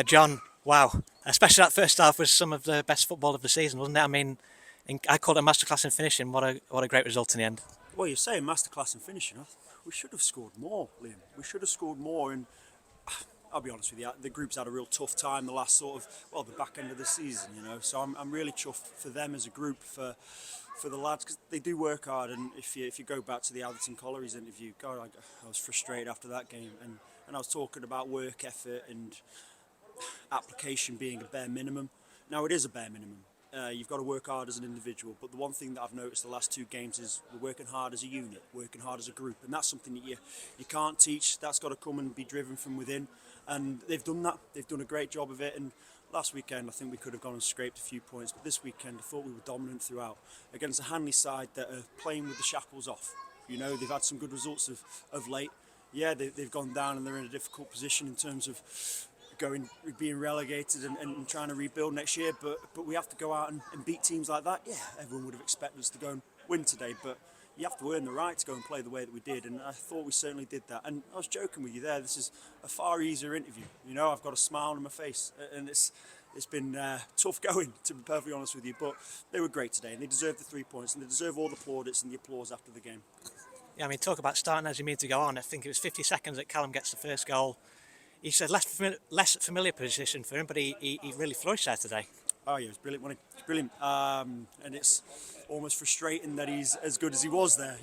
John, wow. Especially that first half was some of the best football of the season, wasn't it? I mean, I called it a masterclass in finishing. What a great result in the end. Well, you're saying masterclass in finishing. We should have scored more, Liam. We should have scored more. And I'll be honest with you, the group's had a real tough time the last the back end of the season, So I'm really chuffed for them as a group, for the lads, because they do work hard. And if you go back to the Alderton Collieries interview, God, I was frustrated after that game. And I was talking about work effort and application being a bare minimum. Now, it is a bare minimum. You've got to work hard as an individual, but the one thing that I've noticed the last two games is we're working hard as a unit, working hard as a group, and that's something that you can't teach. That's got to come and be driven from within, and they've done that. They've done a great job of it. And last weekend, I think we could have gone and scraped a few points, but this weekend, I thought we were dominant throughout against a Hanley side that are playing with the shackles off. They've had some good results of late. Yeah, they've gone down and they're in a difficult position in terms of being relegated and trying to rebuild next year, but we have to go out and beat teams like that. Yeah, everyone would have expected us to go and win today, but you have to earn the right to go and play the way that we did, and I thought we certainly did that. And I was joking with you there, this is a far easier interview. I've got a smile on my face, and it's been tough going, to be perfectly honest with you, but they were great today, and they deserve the 3 points, and they deserve all the plaudits and the applause after the game. Yeah, I mean, talk about starting as you mean to go on. I think it was 50 seconds that Callum gets the first goal. He said less familiar position for him, but he really flourished there today. Oh yeah, it was brilliant. Wasn't it? It's brilliant, and it's almost frustrating that he's as good as he was there,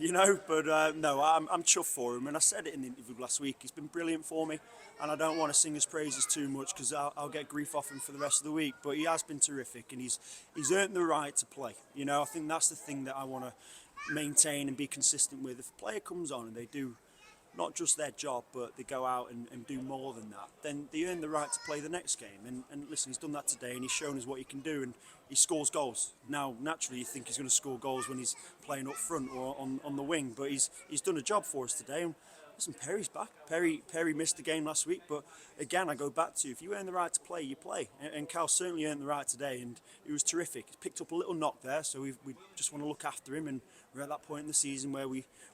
But no, I'm chuffed for him, and I said it in the interview last week. He's been brilliant for me, and I don't want to sing his praises too much because I'll get grief off him for the rest of the week. But he has been terrific, and he's earned the right to play. I think that's the thing that I want to maintain and be consistent with. If a player comes on and they do not just their job, but they go out and do more than that, then they earn the right to play the next game. And listen, he's done that today, and he's shown us what he can do, and he scores goals. Now, naturally, you think he's going to score goals when he's playing up front or on the wing, but he's done a job for us today. And listen, Perry's back. Perry missed the game last week, but again, I go back to, if you earn the right to play, you play. And Cal certainly earned the right today, and he was terrific. He's picked up a little knock there, so we just want to look after him, and we're at that point in the season where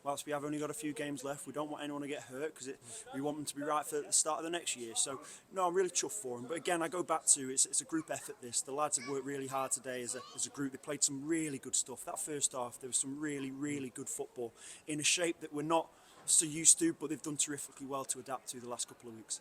whilst we have only got a few games left, we don't want anyone to get hurt because we want them to be right for the start of the next year. So, no, I'm really chuffed for them. But again, I go back to, it's a group effort this. The lads have worked really hard today as a group. They played some really good stuff. That first half, there was some really, really good football in a shape that we're not so used to, but they've done terrifically well to adapt to the last couple of weeks.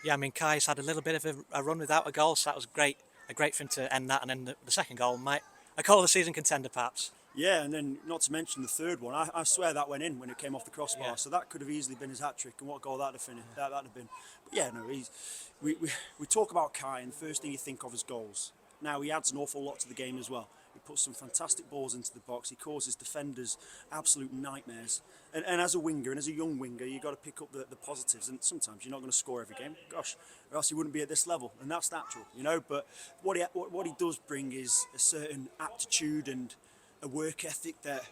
Yeah, I mean, Kai's had a little bit of a run without a goal, so that was great. A great for him to end that, and then the second goal might a goal of the season contender, perhaps. Yeah, and then not to mention the third one. I swear that went in when it came off the crossbar. Yeah. So that could have easily been his hat trick, and what a goal that'd have been. That'd have been. But yeah, no, we talk about Kai, and the first thing you think of is goals. Now he adds an awful lot to the game as well. He puts some fantastic balls into the box. He causes defenders absolute nightmares. And as a winger, and as a young winger, you've got to pick up the positives. And sometimes you're not going to score every game. Gosh, or else he wouldn't be at this level. And that's natural, But what he does bring is a certain aptitude and a work ethic that,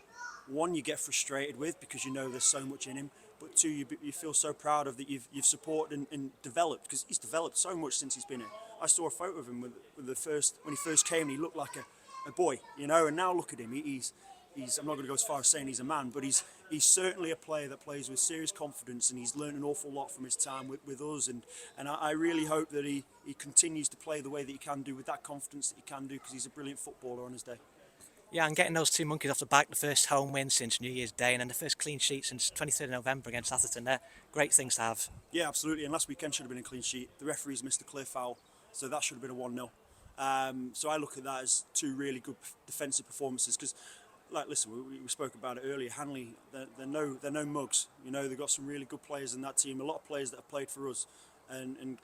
one, you get frustrated with because there's so much in him, but two, you feel so proud of that you've supported and developed, because he's developed so much since he's been here. I saw a photo of him when he first came, and he looked like a boy, and now look at him. He's I'm not going to go as far as saying he's a man, but he's certainly a player that plays with serious confidence, and he's learned an awful lot from his time with us, and I really hope that he continues to play the way that he can do, with that confidence that he can do, because he's a brilliant footballer on his day. Yeah, and getting those two monkeys off the back, the first home win since New Year's Day, and then the first clean sheet since 23rd of November against Atherton, they're great things to have. Yeah, absolutely. And last weekend should have been a clean sheet. The referees missed a clear foul, so that should have been a 1-0. So I look at that as two really good defensive performances, because, listen, we spoke about it earlier. Hanley, they're no mugs. They've got some really good players in that team. A lot of players that have played for us, and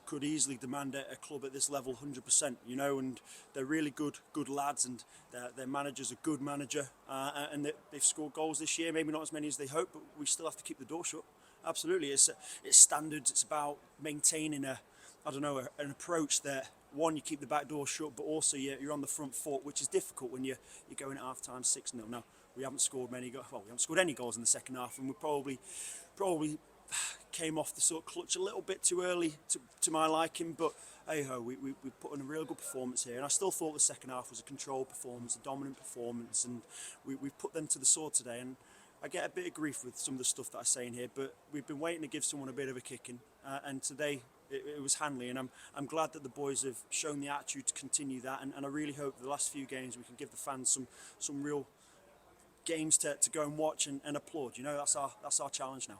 could easily demand a club at this level 100%, and they're really good lads, and their manager's a good manager, and they've scored goals this year, maybe not as many as they hope, but we still have to keep the door shut. Absolutely, it's standards. It's about maintaining an approach that, one, you keep the back door shut, but also you're on the front foot, which is difficult when you're going at half time 6-0. Now, we haven't scored we haven't scored any goals in the second half, and we probably came off the sort of clutch a little bit too early to my liking, but hey ho, we put in a real good performance here, and I still thought the second half was a controlled performance, a dominant performance, and we've put them to the sword today. And I get a bit of grief with some of the stuff that I say in here, but we've been waiting to give someone a bit of a kicking, and today it was Hanley, and I'm glad that the boys have shown the attitude to continue that, and I really hope the last few games we can give the fans some real games to go and watch and applaud. You know, that's our challenge now.